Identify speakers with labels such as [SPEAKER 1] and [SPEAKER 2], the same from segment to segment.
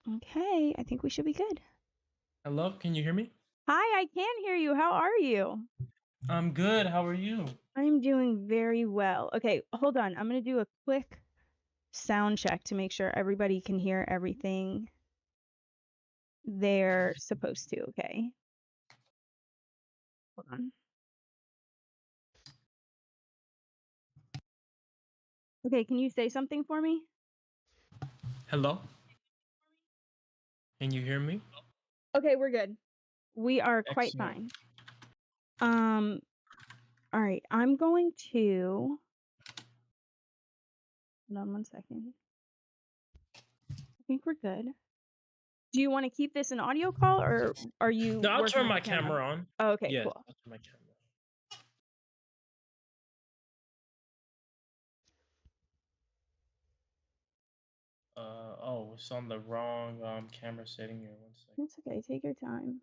[SPEAKER 1] Okay, I think we should be good.
[SPEAKER 2] Hello, can you hear me?
[SPEAKER 1] Hi, I can hear you. How are you?
[SPEAKER 2] I'm good. How are you?
[SPEAKER 1] I'm doing very well. Okay, hold on. I'm going to do a quick sound check to make sure everybody can hear everything they're supposed to. Okay, hold on. Okay, can you say something for me?
[SPEAKER 2] Hello? Can you hear me?
[SPEAKER 1] Okay, we're good. We are quite
[SPEAKER 2] Excellent.
[SPEAKER 1] fine. Um, all right, I'm going to hold on one second. I think we're good. Do you want to keep this an audio call or are you
[SPEAKER 2] No, I'll
[SPEAKER 1] working
[SPEAKER 2] turn
[SPEAKER 1] with
[SPEAKER 2] my
[SPEAKER 1] the camera?
[SPEAKER 2] camera on.
[SPEAKER 1] Oh, okay,
[SPEAKER 2] Yes,
[SPEAKER 1] cool.
[SPEAKER 2] I'll turn my camera. Oh, it's on the wrong camera setting here. One second.
[SPEAKER 1] It's okay. Take your time.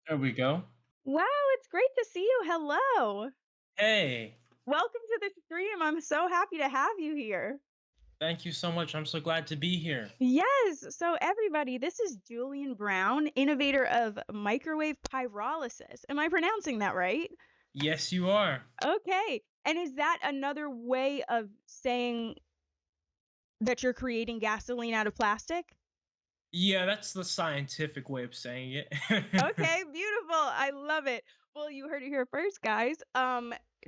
[SPEAKER 2] There we go.
[SPEAKER 1] Wow, it's great to see you. Hello.
[SPEAKER 2] Hey,
[SPEAKER 1] Welcome to the stream. I'm so happy to have you here.
[SPEAKER 2] thank you so much. I'm so glad to be here.
[SPEAKER 1] Yes. So, everybody, this is Julian Brown, innovator of microwave pyrolysis. Am I pronouncing that right?
[SPEAKER 2] Yes, you are.
[SPEAKER 1] Okay. And is that another way of saying that you're creating gasoline out of plastic?
[SPEAKER 2] Yeah, that's the scientific way of saying it.
[SPEAKER 1] Okay, beautiful. I love it. Well, you heard it here first, guys.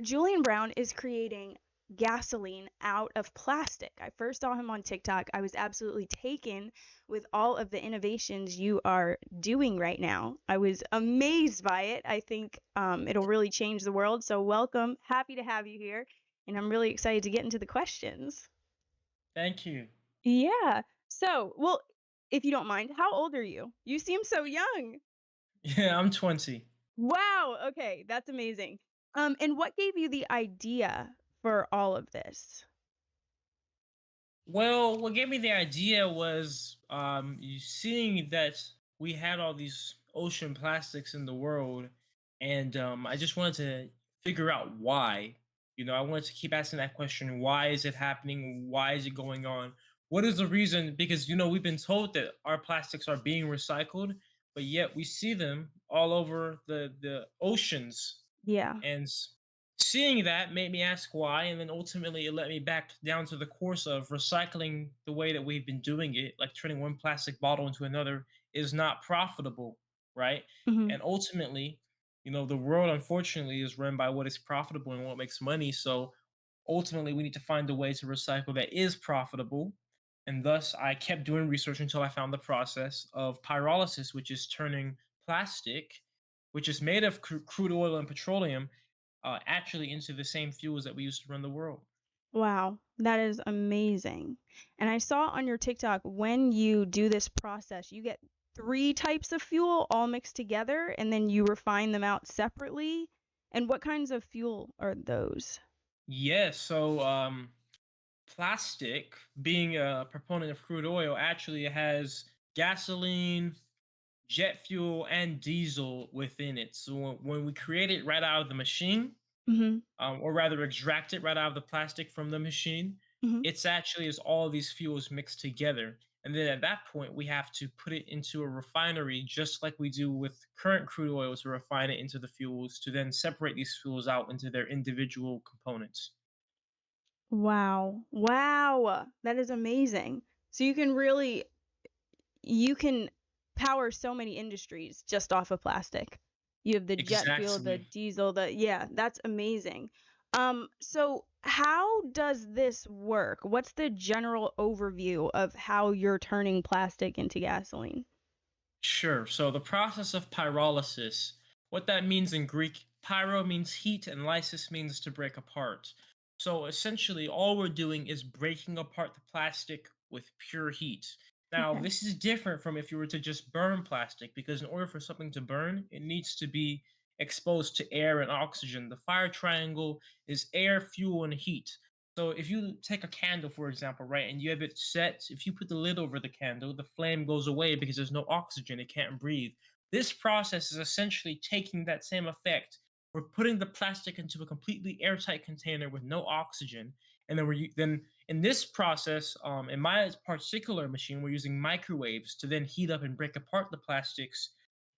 [SPEAKER 1] Julian Brown is creating gasoline out of plastic. I first saw him on TikTok. I was absolutely taken with all of the innovations you are doing right now. I was amazed by it. I think it'll really change the world. So, welcome. Happy to have you here. And I'm really excited to get into the questions.
[SPEAKER 2] Thank you.
[SPEAKER 1] Yeah. So, well, if you don't mind, how old are you? You seem so young.
[SPEAKER 2] Yeah, I'm 20.
[SPEAKER 1] Wow, okay, that's amazing. And what gave you the idea for all of this?
[SPEAKER 2] Well, what gave me the idea was you seeing that we had all these ocean plastics in the world, and I just wanted to figure out why. I wanted to keep asking that question: Why is it happening? Why is it going on? What is the reason? Because we've been told that our plastics are being recycled, but yet we see them all over the oceans,
[SPEAKER 1] Yeah.
[SPEAKER 2] and seeing that made me ask why, and then ultimately it led me back down to the course of recycling the way that we've been doing it, like turning one plastic bottle into another, is not profitable, right?
[SPEAKER 1] Mhm.
[SPEAKER 2] And ultimately, the world unfortunately is run by what is profitable and what makes money. So ultimately, we need to find a way to recycle that is profitable. And thus, I kept doing research until I found the process of pyrolysis, which is turning plastic, which is made of crude oil and petroleum, actually into the same fuels that we use to run the world.
[SPEAKER 1] Wow, that is amazing. And I saw on your TikTok when you do this process, you get 3 types of fuel all mixed together and then you refine them out separately. And what kinds of fuel are those?
[SPEAKER 2] Yes, so plastic, being a proponent of crude oil, actually has gasoline, jet fuel, and diesel within it. So when we create it right out of the machine,
[SPEAKER 1] Mhm.
[SPEAKER 2] or rather extract it right out of the plastic from the machine,
[SPEAKER 1] Mhm.
[SPEAKER 2] it's actually is all these fuels mixed together. And then at that point, we have to put it into a refinery, just like we do with current crude oil, to refine it into the fuels, to then separate these fuels out into their individual components.
[SPEAKER 1] Wow. Wow. That is amazing. So you can power so many industries just off of plastic. You have the jet fuel, the
[SPEAKER 2] Exactly.
[SPEAKER 1] diesel, yeah, that's amazing. So how does this work? What's the general overview of how you're turning plastic into gasoline?
[SPEAKER 2] Sure. So the process of pyrolysis, what that means in Greek, pyro means heat and lysis means to break apart. So essentially, all we're doing is breaking apart the plastic with pure heat. Now,
[SPEAKER 1] Okay.
[SPEAKER 2] this is different from if you were to just burn plastic, because in order for something to burn, it needs to be exposed to air and oxygen. The fire triangle is air, fuel, and heat. So if you take a candle, for example, right, and you have it set, if you put the lid over the candle, the flame goes away because there's no oxygen, it can't breathe. This process is essentially taking that same effect. We're putting the plastic into a completely airtight container with no oxygen, and then In this process, in my particular machine, we're using microwaves to then heat up and break apart the plastics.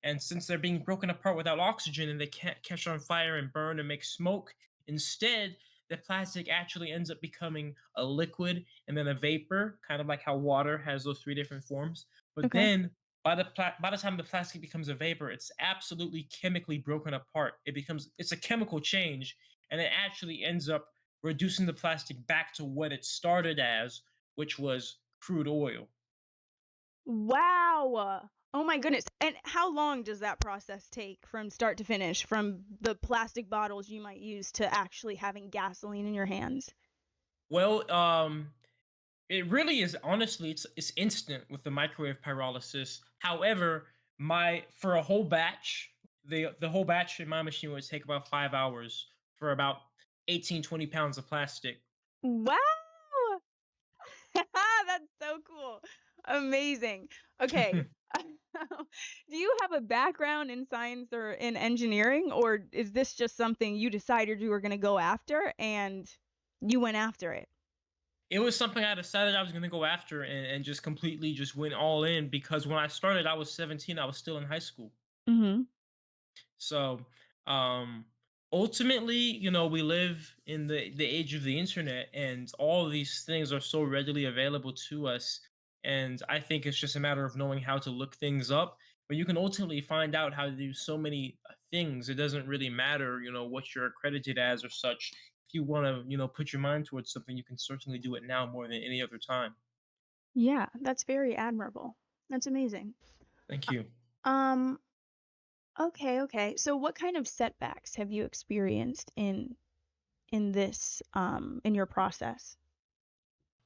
[SPEAKER 2] And since they're being broken apart without oxygen and they can't catch on fire and burn and make smoke, instead, the plastic actually ends up becoming a liquid and then a vapor, kind of like how water has those three different forms. But
[SPEAKER 1] Okay.
[SPEAKER 2] then by the time the plastic becomes a vapor, it's absolutely chemically broken apart. It's a chemical change, and it actually ends up reducing the plastic back to what it started as, which was crude oil.
[SPEAKER 1] Wow. Oh my goodness. And how long does that process take from start to finish, from the plastic bottles you might use to actually having gasoline in your hands?
[SPEAKER 2] Well, it really is honestly it's instant with the microwave pyrolysis. However, my for a whole batch, the whole batch in my machine would take about 5 hours for about 18-20 pounds of plastic.
[SPEAKER 1] Wow. That's so cool. Amazing. Okay. Do you have a background in science or in engineering, or is this just something you decided you were going to go after and you went after it?
[SPEAKER 2] It was something I decided I was gonna go after and just completely just went all in because when I started, I was 17, I was still in high school.
[SPEAKER 1] Mhm.
[SPEAKER 2] So, um, ultimately, we live in the age of the internet, and all of these things are so readily available to us. And I think it's just a matter of knowing how to look things up. But you can ultimately find out how to do so many things. It doesn't really matter, what you're accredited as or such. If you want to, put your mind towards something, you can certainly do it now more than any other time.
[SPEAKER 1] Yeah, that's very admirable. That's amazing.
[SPEAKER 2] Thank you.
[SPEAKER 1] Um, okay, okay. So what kind of setbacks have you experienced in this in your process?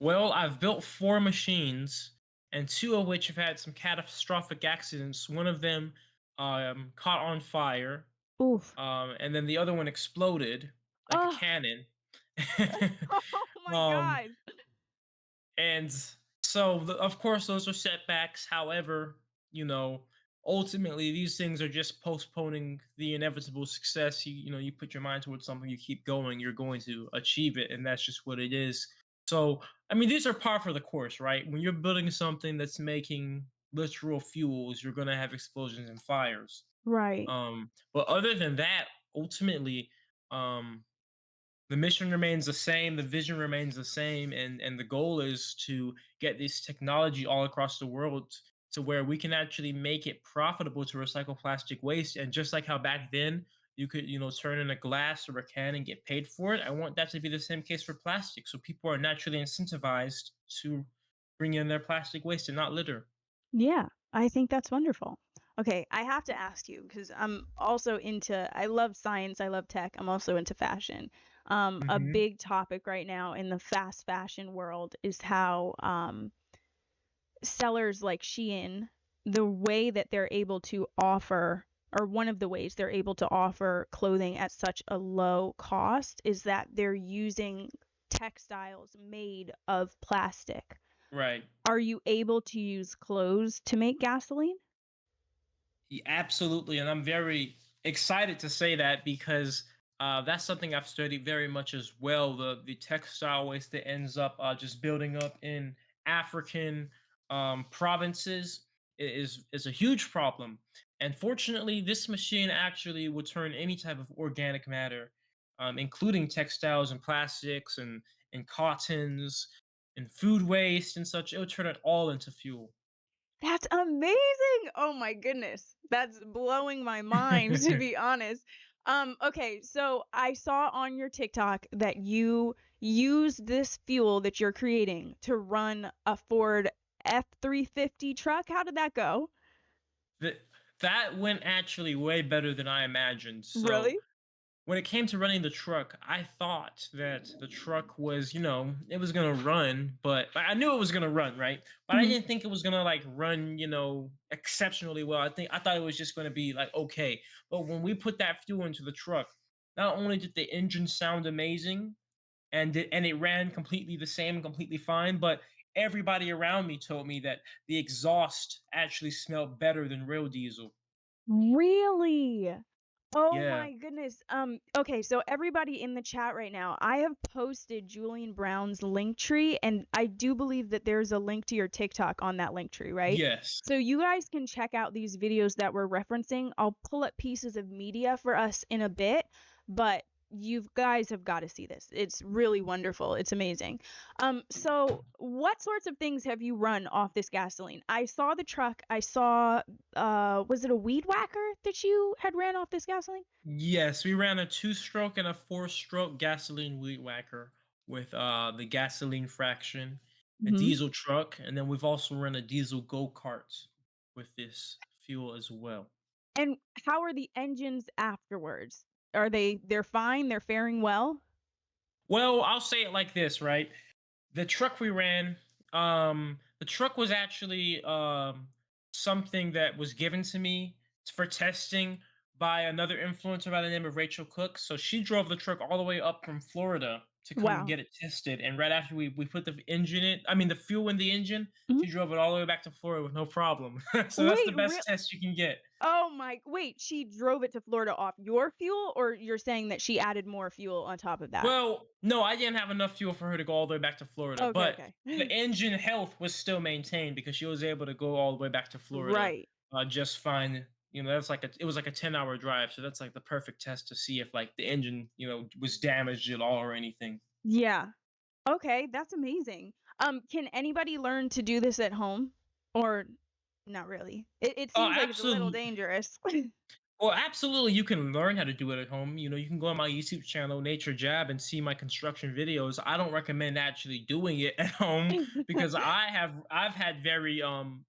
[SPEAKER 2] Well, I've built four machines, and two of which have had some catastrophic accidents. One of them caught on fire,
[SPEAKER 1] Oof.
[SPEAKER 2] and then the other one exploded like a
[SPEAKER 1] Oh,
[SPEAKER 2] cannon.
[SPEAKER 1] oh my
[SPEAKER 2] um,
[SPEAKER 1] God.
[SPEAKER 2] and so, of course, those are setbacks. However, you know, ultimately, these things are just postponing the inevitable success. You put your mind towards something, you keep going, you're going to achieve it, and that's just what it is. So, I mean, these are par for the course, right? When you're building something that's making literal fuels, you're going to have explosions and fires.
[SPEAKER 1] Right.
[SPEAKER 2] But other than that, ultimately, um, the mission remains the same, the vision remains the same, and the goal is to get this technology all across the world to where we can actually make it profitable to recycle plastic waste. And just like how back then you could, turn in a glass or a can and get paid for it, I want that to be the same case for plastic. So people are naturally incentivized to bring in their plastic waste and not litter.
[SPEAKER 1] Yeah, I think that's wonderful. Okay, I have to ask you because I'm also I love science, I love tech, I'm also into fashion. A
[SPEAKER 2] Hmm.
[SPEAKER 1] big topic right now in the fast fashion world is how sellers like Shein, the way that they're able to offer, or one of the ways they're able to offer clothing at such a low cost is that they're using textiles made of plastic.
[SPEAKER 2] Right.
[SPEAKER 1] Are you able to use clothes to make gasoline?
[SPEAKER 2] Absolutely, and I'm very excited to say that because that's something I've studied very much as well. The textile waste that ends up just building up in African provinces is a huge problem. And fortunately, this machine actually will turn any type of organic matter, including textiles and plastics and cottons and food waste and such. It'll turn it all into fuel.
[SPEAKER 1] That's amazing! Oh my goodness. That's blowing my mind, to be honest. Okay, so I saw on your TikTok that you use this fuel that you're creating to run a Ford F-350 truck. How did that go?
[SPEAKER 2] That that went actually way better than I imagined. So
[SPEAKER 1] Really?
[SPEAKER 2] when it came to running the truck, I thought that the truck was, it was gonna run, but I knew it was gonna run, right? But I
[SPEAKER 1] Mhm.
[SPEAKER 2] didn't think it was gonna like run, exceptionally well. I thought it was just gonna be like okay. But when we put that fuel into the truck, not only did the engine sound amazing and it ran completely the same, completely fine, but everybody around me told me that the exhaust actually smelled better than real diesel.
[SPEAKER 1] Really? Oh
[SPEAKER 2] Yeah.
[SPEAKER 1] my goodness. Okay, so everybody in the chat right now, I have posted Julian Brown's link tree, and I do believe that there's a link to your TikTok on that link tree, right?
[SPEAKER 2] Yes.
[SPEAKER 1] So you guys can check out these videos that we're referencing. I'll pull up pieces of media for us in a bit, but you guys have got to see this. It's really wonderful. It's amazing. So what sorts of things have you run off this gasoline? I saw the truck. I saw was it a weed whacker that you had ran off this gasoline?
[SPEAKER 2] Yes, we ran a two-stroke and a four-stroke gasoline weed whacker with the gasoline fraction, a
[SPEAKER 1] Hmm.
[SPEAKER 2] diesel truck, and then we've also run a diesel go-kart with this fuel as well.
[SPEAKER 1] And how are the engines afterwards? Are they're fine? They're faring well?
[SPEAKER 2] Well, I'll say it like this, right? The truck we ran, the truck was actually something that was given to me for testing by another influencer by the name of Rachel Cook. So she drove the truck all the way up from Florida to come
[SPEAKER 1] Wow.
[SPEAKER 2] get it tested. And right after we put the engine in, I mean the fuel in the engine,
[SPEAKER 1] Mhm.
[SPEAKER 2] she drove it all the way back to Florida with no problem. So that's the
[SPEAKER 1] Wait,
[SPEAKER 2] best test you can get.
[SPEAKER 1] oh my, wait, she drove it to Florida off your fuel, or you're saying that she added more fuel on top of that?
[SPEAKER 2] Well, no, I didn't have enough fuel for her to go all the way back to Florida,
[SPEAKER 1] Okay,
[SPEAKER 2] but
[SPEAKER 1] okay.
[SPEAKER 2] the engine health was still maintained because she was able to go all the way back to Florida
[SPEAKER 1] Right.
[SPEAKER 2] just fine. You know, that's like it was like a 10-hour drive, so that's like the perfect test to see if like the engine, was damaged at all or anything.
[SPEAKER 1] Yeah. Okay, that's amazing. Can anybody learn to do this at home? Or not really? It
[SPEAKER 2] Oh,
[SPEAKER 1] seems like it's a little
[SPEAKER 2] absolutely.
[SPEAKER 1] dangerous.
[SPEAKER 2] Well, absolutely, you can learn how to do it at home. You can go on my YouTube channel, NatureJab, and see my construction videos. I don't recommend actually doing it at home because I've had very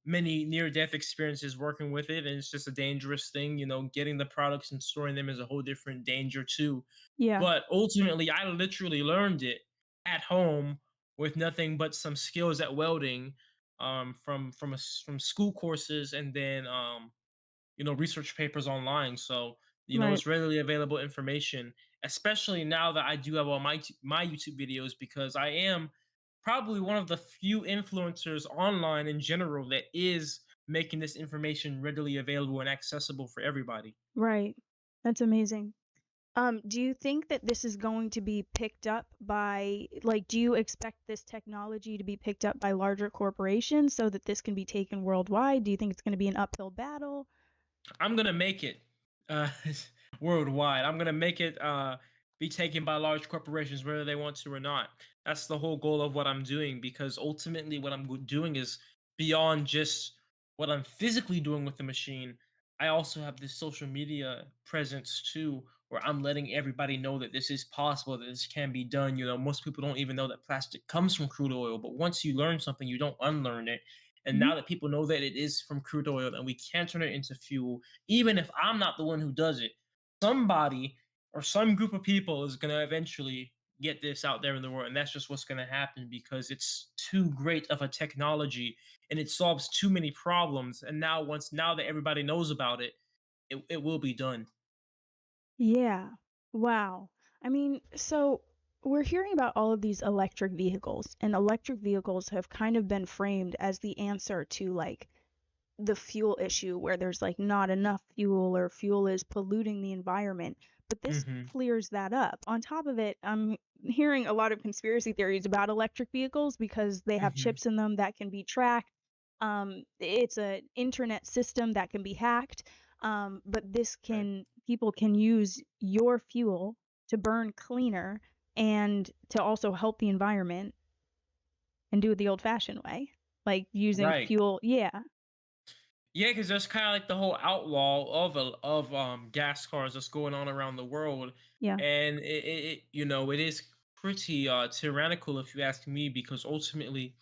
[SPEAKER 2] many near death experiences working with it, and it's just a dangerous thing. Getting the products and storing them is a whole different danger too.
[SPEAKER 1] Yeah,
[SPEAKER 2] But ultimately, I literally learned it at home with nothing but some skills at welding, from school courses, and then research papers online. So
[SPEAKER 1] right,
[SPEAKER 2] it's readily available information, especially now that I do have all my YouTube videos, because I am probably one of the few influencers online in general that is making this information readily available and accessible for everybody.
[SPEAKER 1] right. That's amazing. Do you think that this is going to be picked up by, like, do you expect this technology to be picked up by larger corporations so that this can be taken worldwide? Do you think it's going to be an uphill battle?
[SPEAKER 2] I'm gonna make it uh, worldwide. I'm gonna make it be taken by large corporations, whether they want to or not. That's the whole goal of what I'm doing, because ultimately, what I'm doing is beyond just what I'm physically doing with the machine. I also have this social media presence too, where I'm letting everybody know that this is possible, that this can be done. Most people don't even know that plastic comes from crude oil, but once you learn something, you don't unlearn it. And
[SPEAKER 1] Mhm.
[SPEAKER 2] now that people know that it is from crude oil and we can turn it into fuel, even if I'm not the one who does it, somebody or some group of people is going to eventually get this out there in the world. And that's just what's going to happen, because it's too great of a technology and it solves too many problems. And now that everybody knows about it, it will be done.
[SPEAKER 1] Yeah. Wow. I mean, so we're hearing about all of these electric vehicles, and electric vehicles have kind of been framed as the answer to like the fuel issue where there's like not enough fuel or fuel is polluting the environment. But this
[SPEAKER 2] Hmm.
[SPEAKER 1] clears that up. On top of it, I'm hearing a lot of conspiracy theories about electric vehicles because they have
[SPEAKER 2] Hmm.
[SPEAKER 1] chips in them that can be tracked. It's an internet system that can be hacked. But this
[SPEAKER 2] Right.
[SPEAKER 1] can people can use your fuel to burn cleaner and to also help the environment and do it the old-fashioned way, like using
[SPEAKER 2] Right.
[SPEAKER 1] fuel. Yeah,
[SPEAKER 2] Yeah, because there's kind of like the whole outlaw of gas cars that's going on around the world,
[SPEAKER 1] yeah.
[SPEAKER 2] and it is pretty tyrannical if you ask me, because ultimately,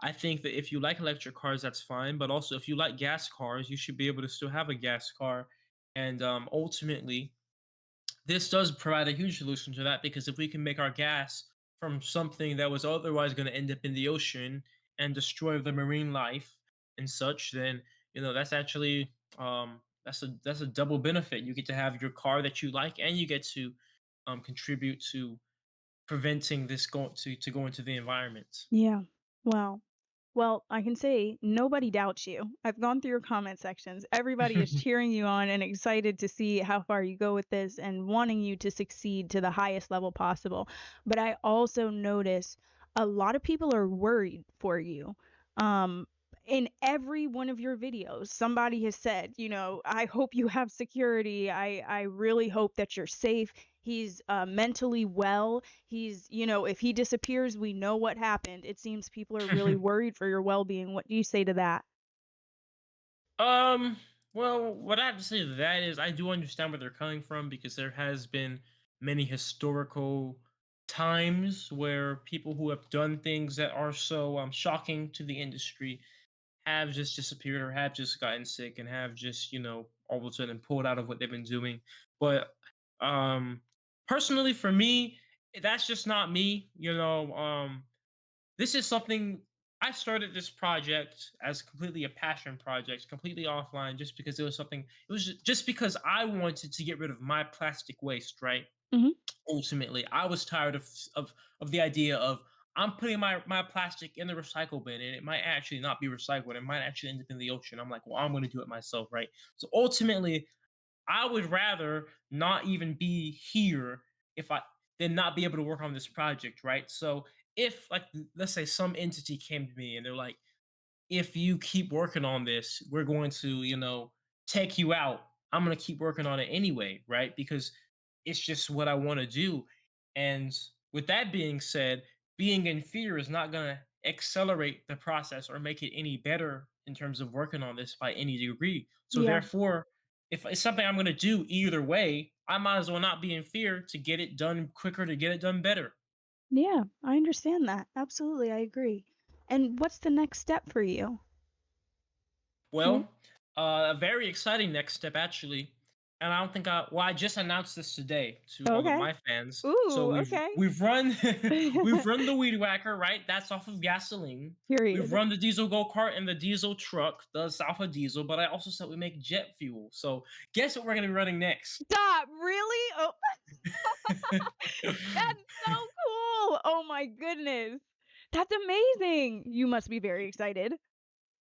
[SPEAKER 2] I think that if you like electric cars, that's fine, but also if you like gas cars, you should be able to still have a gas car, and ultimately, this does provide a huge solution to that, because if we can make our gas from something that was otherwise going to end up in the ocean and destroy the marine life and such, then that's actually that's a double benefit. You get to have your car that you like, and you get to contribute to preventing this to go into the environment.
[SPEAKER 1] Yeah. Wow. Well, I can say nobody doubts you. I've gone through your comment sections. Everybody is cheering you on and excited to see how far you go with this and wanting you to succeed to the highest level possible. But I also notice a lot of people are worried for you. Um, in every one of your videos, somebody has said, I hope you have security. I really hope that you're safe. He's mentally well. If he disappears, we know what happened. It seems people are really worried for your well-being. What do you say to that?
[SPEAKER 2] Um, well, what I have to say to that is I do understand where they're coming from because there has been many historical times where people who have done things that are so shocking to the industry have just disappeared or have just gotten sick and have just, all of a sudden pulled out of what they've been doing. But um personally for me, that's just not me, this is something I started this project as completely a passion project, completely offline, just because it was something. It was just because I wanted to get rid of my plastic waste. Right.
[SPEAKER 1] Mhm.
[SPEAKER 2] Ultimately, I was tired of the idea of I'm putting my plastic in the recycle bin and it might actually not be recycled. It might actually end up in the ocean. I'm like, well, I'm going to do it myself, right? So ultimately, I would rather not even be here if I than not be able to work on this project, right? So if like let's say some entity came to me and they're like, if you keep working on this, we're going to, take you out. I'm going to keep working on it anyway, right? Because it's just what I want to do. And with that being said, being in fear is not going to accelerate the process or make it any better in terms of working on this by any degree. So
[SPEAKER 1] Yeah.
[SPEAKER 2] therefore, if it's something I'm going to do either way, I might as well not be in fear to get it done quicker, to get it done better.
[SPEAKER 1] Yeah, I understand that. Absolutely, I agree. And what's the next step for you? Well,
[SPEAKER 2] Well, a very exciting next step actually, and I don't think I just announced this today to all of
[SPEAKER 1] okay.
[SPEAKER 2] my fans. So
[SPEAKER 1] Ooh,
[SPEAKER 2] we've
[SPEAKER 1] okay.
[SPEAKER 2] we've run we've run the weed whacker, right? That's off of gasoline. We've
[SPEAKER 1] Period.
[SPEAKER 2] run the diesel go kart and the diesel truck, the alpha diesel. But I also said we make jet fuel. So guess what we're gonna be running next?
[SPEAKER 1] Stop. Really? Oh, that's so cool. Oh my goodness. That's amazing. You must be very excited.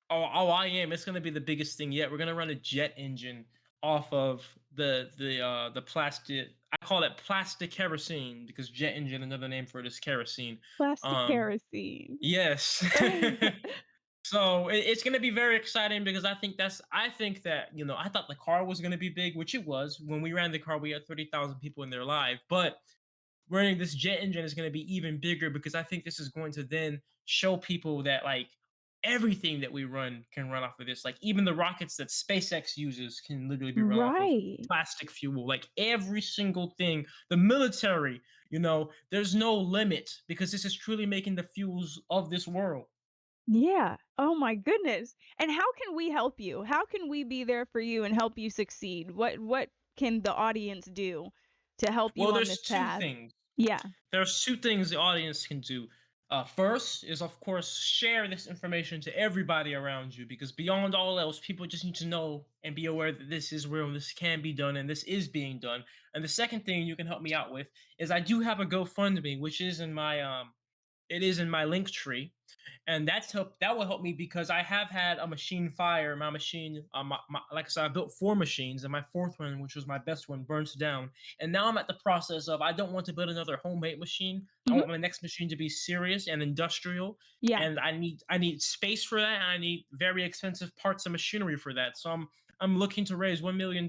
[SPEAKER 2] Oh, I am. It's gonna be the biggest thing yet. We're gonna run a jet engine off of the plastic. I call it plastic kerosene because jet engine, another name for it is kerosene.
[SPEAKER 1] Plastic
[SPEAKER 2] Um,
[SPEAKER 1] kerosene.
[SPEAKER 2] yes. So it's gonna be very exciting because I think that I thought the car was gonna be big, which it was. When we ran the car, we had 30,000 people in there live, but running this jet engine is going to be even bigger because I think this is going to then show people that like everything that we run can run off of this. Like even the rockets that SpaceX uses can literally be run off of
[SPEAKER 1] Right.
[SPEAKER 2] plastic fuel. Like every single thing, the military, there's no limit because this is truly making the fuels of this world.
[SPEAKER 1] Yeah. Oh my goodness. And how can we help you? How can we be there for you and help you succeed? What can the audience do to help you
[SPEAKER 2] Well,
[SPEAKER 1] on
[SPEAKER 2] there's
[SPEAKER 1] this
[SPEAKER 2] two
[SPEAKER 1] path?
[SPEAKER 2] things.
[SPEAKER 1] Yeah.
[SPEAKER 2] There's two things the audience can do. First is, of course, share this information to everybody around you because beyond all else, people just need to know and be aware that this is real, this can be done, and this is being done. And the second thing you can help me out with is I do have a GoFundMe, which is in my it is in my link tree, and that will help me because I have had a machine fire. My machine, like I said, I built four machines, and my fourth one, which was my best one, burnt down. And now I'm at the process of I don't want to build another homemade machine. I
[SPEAKER 1] Mhm.
[SPEAKER 2] want my next machine to be serious and industrial,
[SPEAKER 1] Yeah.
[SPEAKER 2] and I need space for that, and I need very expensive parts and machinery for that. So I'm looking to raise $1 million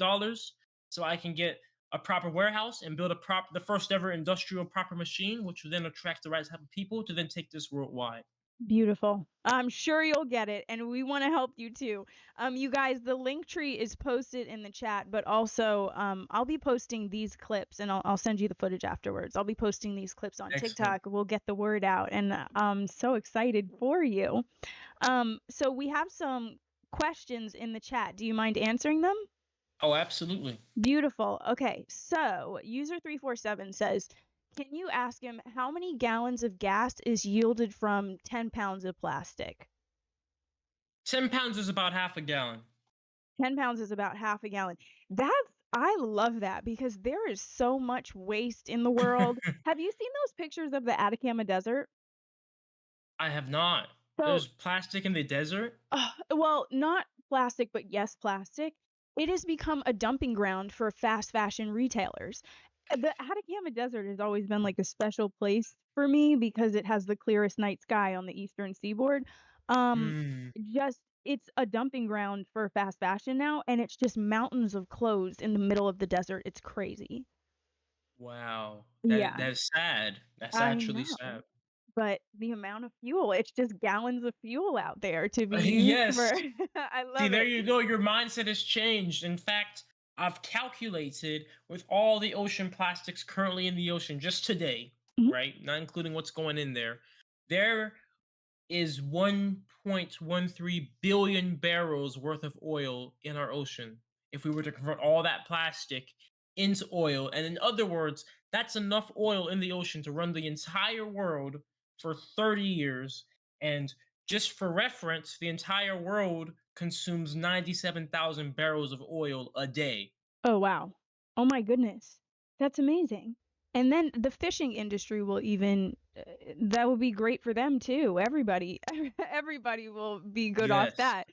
[SPEAKER 2] so I can get a proper warehouse and build the first ever industrial proper machine, which will then attract the right type of people to then take this worldwide.
[SPEAKER 1] Beautiful. I'm sure you'll get it, and we want to help you too. You guys, the link tree is posted in the chat, but also I'll be posting these clips, and I'll send you the footage afterwards. I'll be posting these clips on
[SPEAKER 2] Excellent.
[SPEAKER 1] TikTok. We'll get the word out, and I'm so excited for you. So we have some questions in the chat. Do you mind answering them?
[SPEAKER 2] Oh, absolutely.
[SPEAKER 1] Beautiful. Okay, so user347 says, can you ask him how many gallons of gas is yielded from 10 pounds of plastic?
[SPEAKER 2] 10 pounds is about half a gallon.
[SPEAKER 1] 10 pounds is about half a gallon. I love that because there is so much waste in the world. Have you seen those pictures of the Atacama Desert?
[SPEAKER 2] I have not.
[SPEAKER 1] So,
[SPEAKER 2] There's plastic in the desert?
[SPEAKER 1] well, not plastic, but yes, plastic. It has become a dumping ground for fast fashion retailers. The Atacama Desert has always been like a special place for me because it has the clearest night sky on the eastern seaboard. Um,
[SPEAKER 2] Mm,
[SPEAKER 1] just it's a dumping ground for fast fashion now, and it's just mountains of clothes in the middle of the desert. It's crazy.
[SPEAKER 2] wow. That
[SPEAKER 1] Yeah,
[SPEAKER 2] that is sad. That's
[SPEAKER 1] I
[SPEAKER 2] actually
[SPEAKER 1] know.
[SPEAKER 2] sad.
[SPEAKER 1] But the amount of fuel, it's just gallons of fuel out there to be used
[SPEAKER 2] Yes.
[SPEAKER 1] for I
[SPEAKER 2] See,
[SPEAKER 1] love
[SPEAKER 2] there
[SPEAKER 1] it.
[SPEAKER 2] you go. Your mindset has changed. In fact, I've calculated with all the ocean plastics currently in the ocean just today,
[SPEAKER 1] Mhm.
[SPEAKER 2] right? Not including what's going in there. There is 1.13 billion barrels worth of oil in our ocean if we were to convert all that plastic into oil. And in other words, that's enough oil in the ocean to run the entire world for 30 years. And just for reference, the entire world consumes 97,000 barrels of oil a day.
[SPEAKER 1] Oh, wow. Oh my goodness. That's amazing. And then the fishing industry will even that will be great for them too. Everybody everybody will be good off
[SPEAKER 2] Yes.
[SPEAKER 1] that.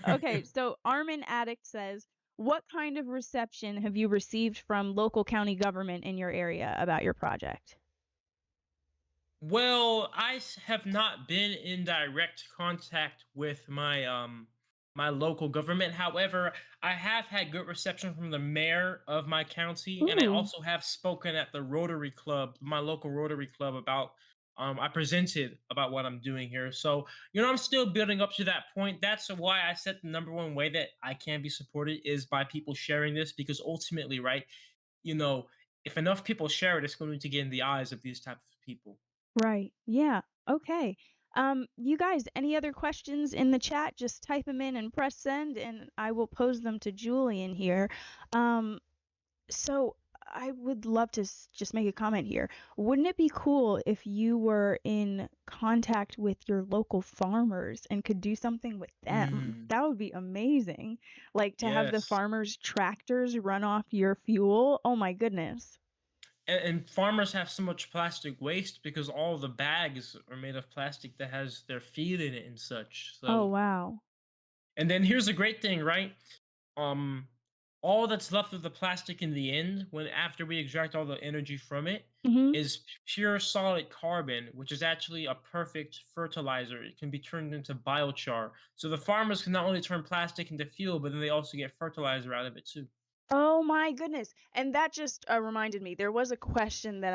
[SPEAKER 1] Okay, so Armin Addict says, "What kind of reception have you received from local county government in your area about your project?"
[SPEAKER 2] Well, have not been in direct contact with my local government. However, I have had good reception from the mayor of my county, and I
[SPEAKER 1] Ooh,
[SPEAKER 2] also have spoken at the Rotary Club, my local Rotary Club, about I presented about what I'm doing here. So, I'm still building up to that point. That's why I said the number one way that I can be supported is by people sharing this, because ultimately, right, you know, if enough people share it, it's going to get in the eyes of these types of people.
[SPEAKER 1] right. Yeah. Okay. You guys, any other questions in the chat? Just type them in and press send, and I will pose them to Julian here. Um, so I would love to just make a comment here. Wouldn't it be cool if you were in contact with your local farmers and could do something with them?
[SPEAKER 2] Mm,
[SPEAKER 1] That would be amazing. Like to have the
[SPEAKER 2] yes.
[SPEAKER 1] farmers' tractors run off your fuel. Oh my goodness.
[SPEAKER 2] And farmers have so much plastic waste because all the bags are made of plastic that has their feed in it and such.
[SPEAKER 1] Oh
[SPEAKER 2] So,
[SPEAKER 1] wow.
[SPEAKER 2] and then here's the great thing, right? Um, all that's left of the plastic in the end, when after we extract all the energy from it,
[SPEAKER 1] Mhm.
[SPEAKER 2] is pure solid carbon, which is actually a perfect fertilizer. It can be turned into biochar. So the farmers can not only turn plastic into fuel, but then they also get fertilizer out of it too.
[SPEAKER 1] Oh my goodness. And that just reminded me. There was a question that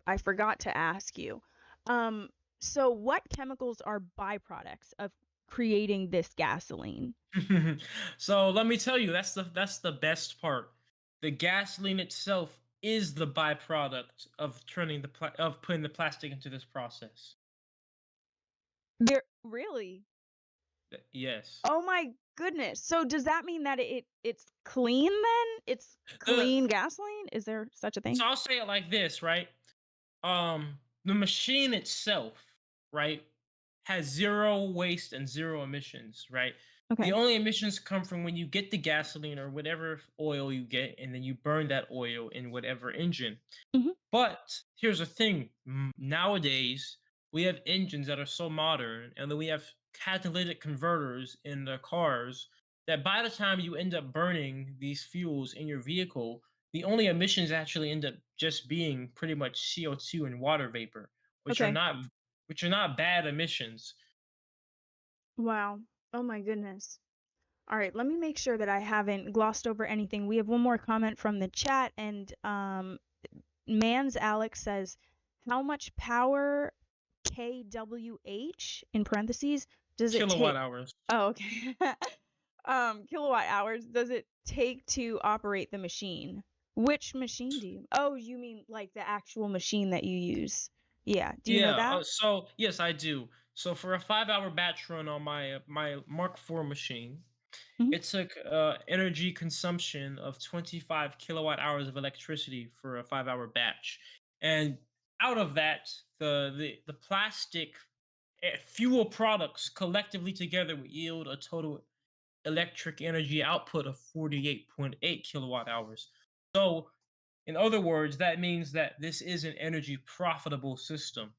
[SPEAKER 1] I forgot to ask you. Um so what chemicals are byproducts of creating this gasoline?
[SPEAKER 2] So let me tell you, that's the best part. The gasoline itself is the byproduct of of putting the plastic into this process.
[SPEAKER 1] There really?
[SPEAKER 2] Yes.
[SPEAKER 1] Oh my goodness. So does that mean that it's clean then? It's
[SPEAKER 2] The
[SPEAKER 1] clean gasoline? Is there such a thing?
[SPEAKER 2] so I'll say it like this, right? The machine itself, right, has zero waste and zero emissions, right? The
[SPEAKER 1] Okay.
[SPEAKER 2] only emissions come from when you get the gasoline or whatever oil you get, and then you burn that oil in whatever engine.
[SPEAKER 1] Mhm.
[SPEAKER 2] But here's the thing, nowadays we have engines that are so modern, and then we have catalytic converters in the cars that by the time you end up burning these fuels in your vehicle, the only emissions actually end up just being pretty much CO2 and water vapor, which are
[SPEAKER 1] Okay.
[SPEAKER 2] not bad emissions.
[SPEAKER 1] Wow. Oh my goodness. All right, let me make sure that I haven't glossed over anything. We have one more comment from the chat, and Mans Alex says, "How much power kWh in parentheses does it
[SPEAKER 2] Kilowatt
[SPEAKER 1] take?"
[SPEAKER 2] hours.
[SPEAKER 1] Oh, okay. Kilowatt hours does it take to operate the machine? Which machine do you? Oh, you mean like the actual machine that you use? Yeah. Do you know
[SPEAKER 2] Yeah,
[SPEAKER 1] that?
[SPEAKER 2] so yes, I do. So for a 5-hour batch run on my Mark IV machine,
[SPEAKER 1] Hmm.
[SPEAKER 2] it took energy consumption of 25 kilowatt hours of electricity for a 5-hour batch. And out of that, the plastic fuel products collectively together would yield a total electric energy output of 48.8 kilowatt hours. So, in other words, that means that this is an energy profitable system.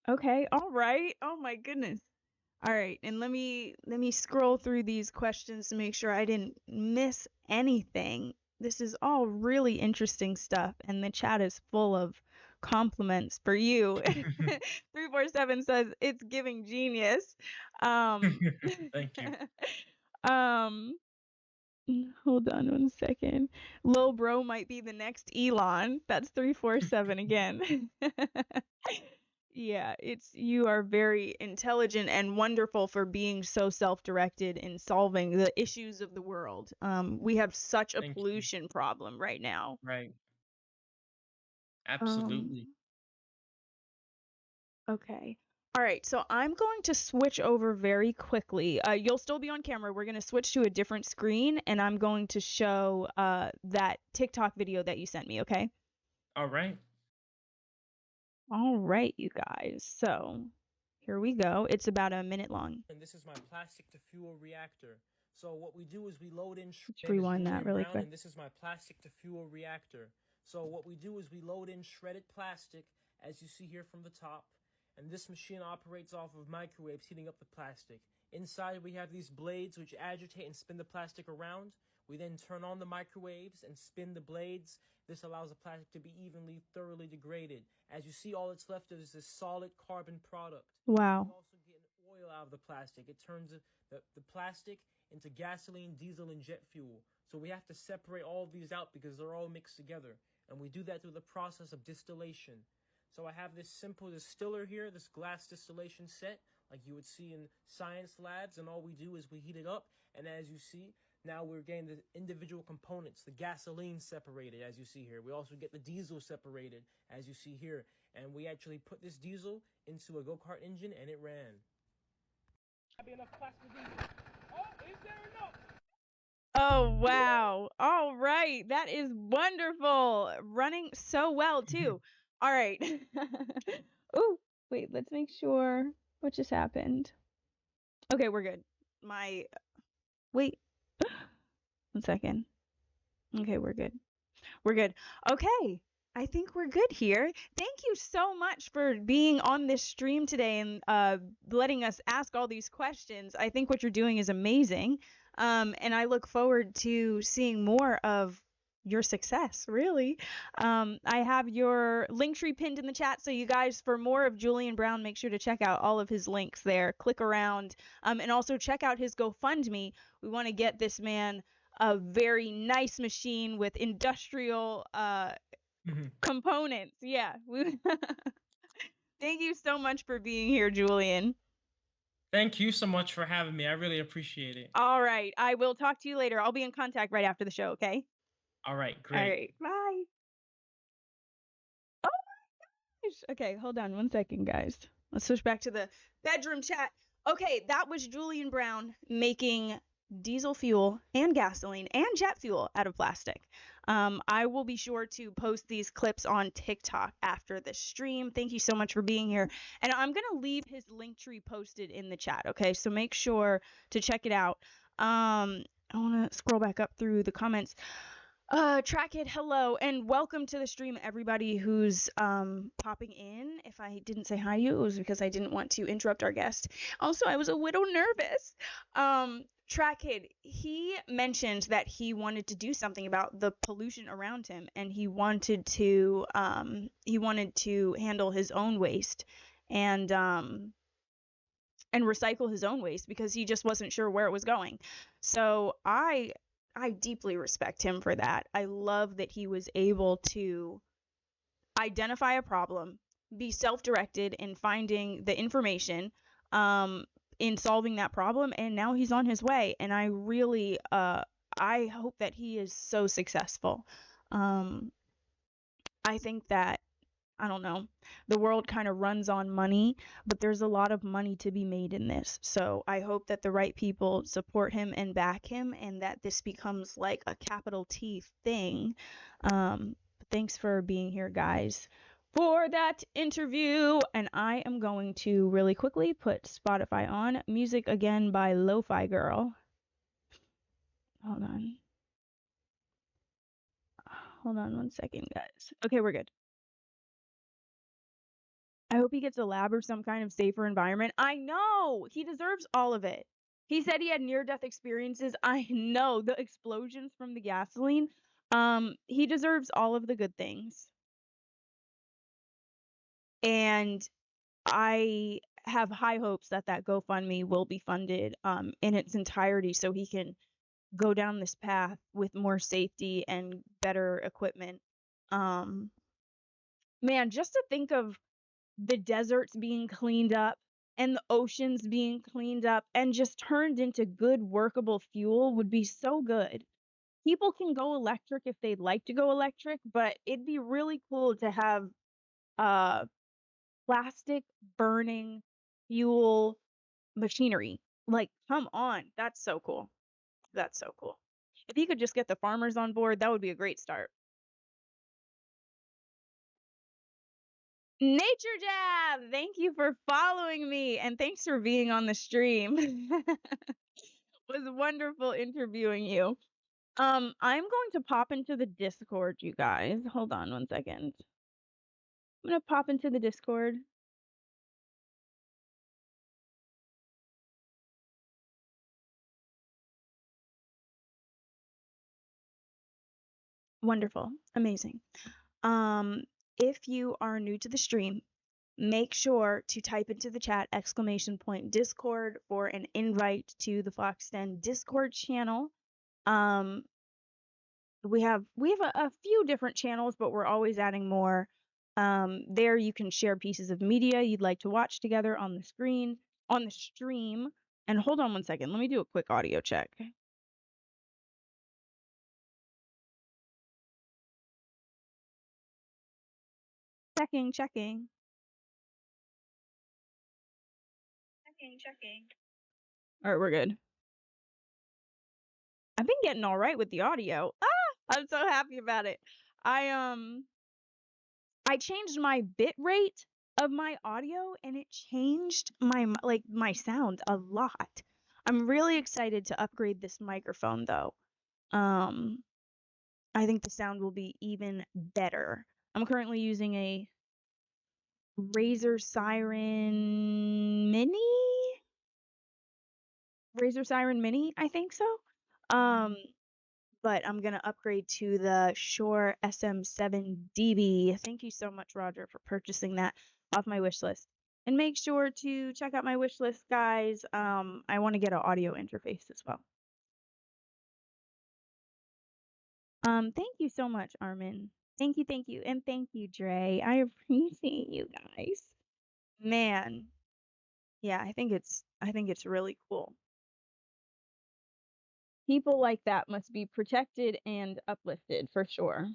[SPEAKER 1] Okay. All right. Oh my goodness. All right, and let me scroll through these questions to make sure I didn't miss anything. This is all really interesting stuff, and the chat is full of compliments for you. 347 says it's giving genius. Um,
[SPEAKER 2] Thank you.
[SPEAKER 1] um, hold on one second. Lil bro might be the next Elon. That's 347 again. Yeah, you are very intelligent and wonderful for being so self-directed in solving the issues of the world. We have such a
[SPEAKER 2] Thank you.
[SPEAKER 1] pollution problem right now.
[SPEAKER 2] Right.
[SPEAKER 1] Um,
[SPEAKER 2] Absolutely.
[SPEAKER 1] okay. All right, so I'm going to switch over very quickly. You'll still be on camera. We're going to switch to a different screen, and I'm going to show that TikTok video that you sent me, okay?
[SPEAKER 2] All right.
[SPEAKER 1] All right, you guys. So here we go. It's about a minute long.
[SPEAKER 3] And this is my plastic to fuel reactor. So what we do is we load in.
[SPEAKER 1] Let's
[SPEAKER 3] My name is
[SPEAKER 1] rewind that
[SPEAKER 3] Julian
[SPEAKER 1] really
[SPEAKER 3] Brown,
[SPEAKER 1] quick.
[SPEAKER 3] and this is my plastic to fuel reactor. So what we do is we load in shredded plastic, as you see here from the top, and this machine operates off of microwaves heating up the plastic. Inside we have these blades which agitate and spin the plastic around. We then turn on the microwaves and spin the blades. This allows the plastic to be evenly, thoroughly degraded. As you see, all that's left is this solid carbon product.
[SPEAKER 1] Wow.
[SPEAKER 3] We also get an oil out of the plastic. It turns the plastic into gasoline, diesel, and jet fuel. So we have to separate all of these out because they're all mixed together. And we do that through the process of distillation. So I have this simple distiller here, this glass distillation set, like you would see in science labs. And all we do is we heat it up. And as you see, now we're getting the individual components, the gasoline separated, as you see here. We also get the diesel separated, as you see here. And we actually put this diesel into a go-kart engine, and it ran. Enough plastic diesel. Oh, is there enough?
[SPEAKER 1] Oh, wow. All right. That is wonderful. Running so well, too. All right. Oh, wait, let's make sure what just happened. Okay, we're good. Wait, 1 second. Okay, we're good. We're good. Okay. I think we're good here. Thank you so much for being on this stream today and letting us ask all these questions. I think what you're doing is amazing. And I look forward to seeing more of your success, really. I have your link tree pinned in the chat. So you guys, for more of Julian Brown, make sure to check out all of his links there. Click around and also check out his GoFundMe. We want to get this man a very nice machine with industrial components. Yeah. Thank you so much for being here, Julian.
[SPEAKER 2] Thank you so much for having me. I really appreciate it.
[SPEAKER 1] All right. I will talk to you later. I'll be in contact right after the show, okay?
[SPEAKER 2] All right,
[SPEAKER 1] All
[SPEAKER 2] great.
[SPEAKER 1] right. Bye. Oh my gosh. Okay, hold on 1 second, guys. Let's switch back to the bedroom chat. Okay, that was Julian Brown making diesel fuel and gasoline and jet fuel out of plastic. I will be sure to post these clips on TikTok after the stream. Thank you so much for being here. And I'm going to leave his link tree posted in the chat, okay? So make sure to check it out. I want to scroll back up through the comments. Trackit, hello, and welcome to the stream, everybody who's popping in. If I didn't say hi to you, it was because I didn't want to interrupt our guest. Also, I was a little nervous. Trackit, he mentioned that he wanted to do something about the pollution around him, and he wanted to handle his own waste and recycle his own waste because he just wasn't sure where it was going. So I deeply respect him for that. I love that he was able to identify a problem, be self-directed in finding the information, in solving that problem, and now he's on his way. And I really, I hope that he is so successful. I think that, I don't know, the world kind of runs on money, but there's a lot of money to be made in this. So I hope that the right people support him and back him, and that this becomes like a capital T thing. Thanks for being here, guys, for that interview. And I am going to really quickly put Spotify on. Music again by Lo-Fi Girl. Hold on. Hold on 1 second, guys. Okay, we're good. I hope he gets a lab or some kind of safer environment. I know! He deserves all of it. He said he had near-death experiences. I know, the explosions from the gasoline. He deserves all of the good things. And I have high hopes that that GoFundMe will be funded in its entirety so he can go down this path with more safety and better equipment. Man, just to think of the deserts being cleaned up and the oceans being cleaned up and just turned into good workable fuel would be so good. People can go electric if they'd like to go electric, but it'd be really cool to have plastic burning fuel machinery. Like, come on, that's so cool. That's so cool. If you could just get the farmers on board, that would be a great start. NatureJab, thank you for following me and thanks for being on the stream. It was wonderful interviewing you. I'm going to pop into the Discord, you guys. Hold on one second. I'm gonna pop into the Discord. Wonderful. Amazing. If you are new to the stream, make sure to type into the chat !Discord for an invite to the Foxden Discord channel. We have a few different channels, but we're always adding more. There you can share pieces of media you'd like to watch together on the screen, on the stream. And hold on one second, let me do a quick audio check. Checking. All right, we're good. I've been getting all right with the audio. I'm so happy about it. I changed my bit rate of my audio and it changed my sound a lot. I'm really excited to upgrade this microphone though. I think the sound will be even better. I'm currently using a Razor Siren Mini, I think so. But I'm gonna upgrade to the Shure SM7DB. Thank you so much, Roger, for purchasing that off my wish list. And make sure to check out my wish list, guys. I want to get an audio interface as well. Thank you so much, Armin. Thank you, and thank you, Dre. I appreciate you guys. Man, yeah, I think it's really cool. People like that must be protected and uplifted for sure.